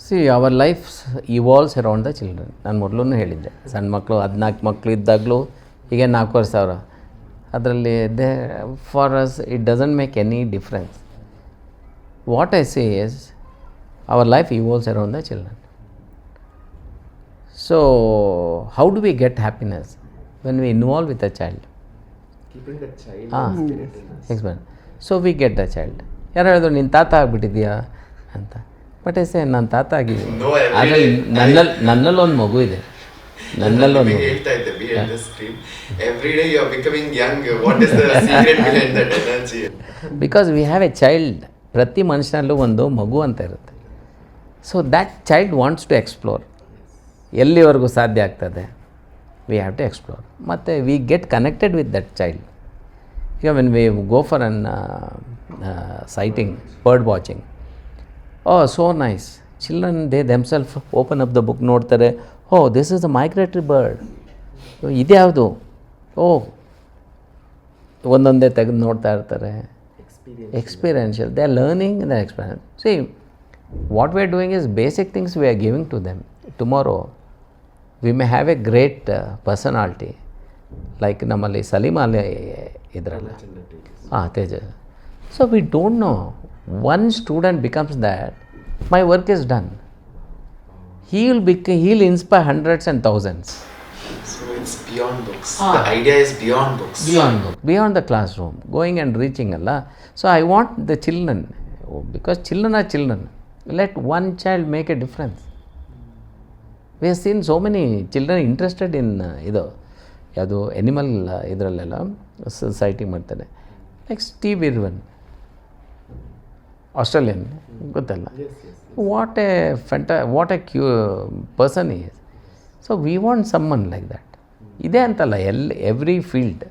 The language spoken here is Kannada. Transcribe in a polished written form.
C our life evolves around the children. ನಾನು ಮೊದಲೂ ಹೇಳಿದ್ದೆ, ಸಣ್ಣ ಮಕ್ಕಳು 14 ಮಕ್ಕಳು ಇದ್ದಾಗಲೂ ಈಗ 4,500 ಅದರಲ್ಲಿ for us it doesn't make any difference. What I say is our life evolves around the children. So how do we get happiness when we involve with a child? Keeping the child ಹಾಂ spirit in us. Explain. So we get a child. ಯಾರು ಹೇಳಿದ್ರು ನಿನ್ನ ತಾತ ಆಗಿಬಿಟ್ಟಿದ್ಯಾ ಅಂತ. ಬಟ್ ಎಸೆ ನನ್ನ ತಾತ ಆಗಿದ್ದೀನಿ. No, every ಆದರೆ day ನನ್ನಲ್ಲೊಂದು ಮಗು ಇದೆ, ನನ್ನಲ್ಲೊಂದು ಮಗು. ಹೇಳ್ತಾ ಇದ್ದೆ behind the screen. Every day you are becoming young. What is the secret behind that energy? Because we have a child. ಪ್ರತಿ ಮನುಷ್ಯನಲ್ಲೂ ಒಂದು ಮಗು ಅಂತ ಇರುತ್ತೆ. So that child wants to explore. ಎಲ್ಲಿವರೆಗೂ ಸಾಧ್ಯ ಆಗ್ತದೆ ವಿ ಹ್ಯಾವ್ ಟು ಎಕ್ಸ್ಪ್ಲೋರ್. ಮತ್ತು we get connected with that child. ಈಗ when we go for an sighting, bird watching, so nice. Children they themselves open up the book ನೋಡ್ತಾರೆ. This is a migratory bird. ಇದ್ಯಾವುದು? ಒಂದೊಂದೇ ತೆಗೆದು ನೋಡ್ತಾ ಇರ್ತಾರೆ. Experiential. They are learning the experience. C what we are doing is basic things we are giving to them. Tomorrow we may have a great personality like ನಮ್ಮಲ್ಲಿ ಸಲೀಮ ಅಲ್ಲಿ ಇದ್ರಲ್ಲ, Teja. So we don't know. One student becomes that my work is done. He'll inspire hundreds and thousands. So it's beyond books. The idea is beyond books. Beyond the classroom, going and reaching Allah. So I want the children, because children are children. Let one child make a difference. We have seen so many children interested in ಇದು ಯಾವುದು ಎನಿಮಲ್ ಇದರಲ್ಲೆಲ್ಲ ಸೊಸೈಟಿ ಮಾಡ್ತಾರೆ. ಲೈಕ್ ಸ್ಟೀವ್ ಇರ್ವಿನ್, ಆಸ್ಟ್ರೇಲಿಯನ್, ಗೊತ್ತಲ್ಲ. What a person he is. So we want someone like that. ಇದೇ ಅಂತಲ್ಲ, ಎವ್ರಿ ಫೀಲ್ಡ್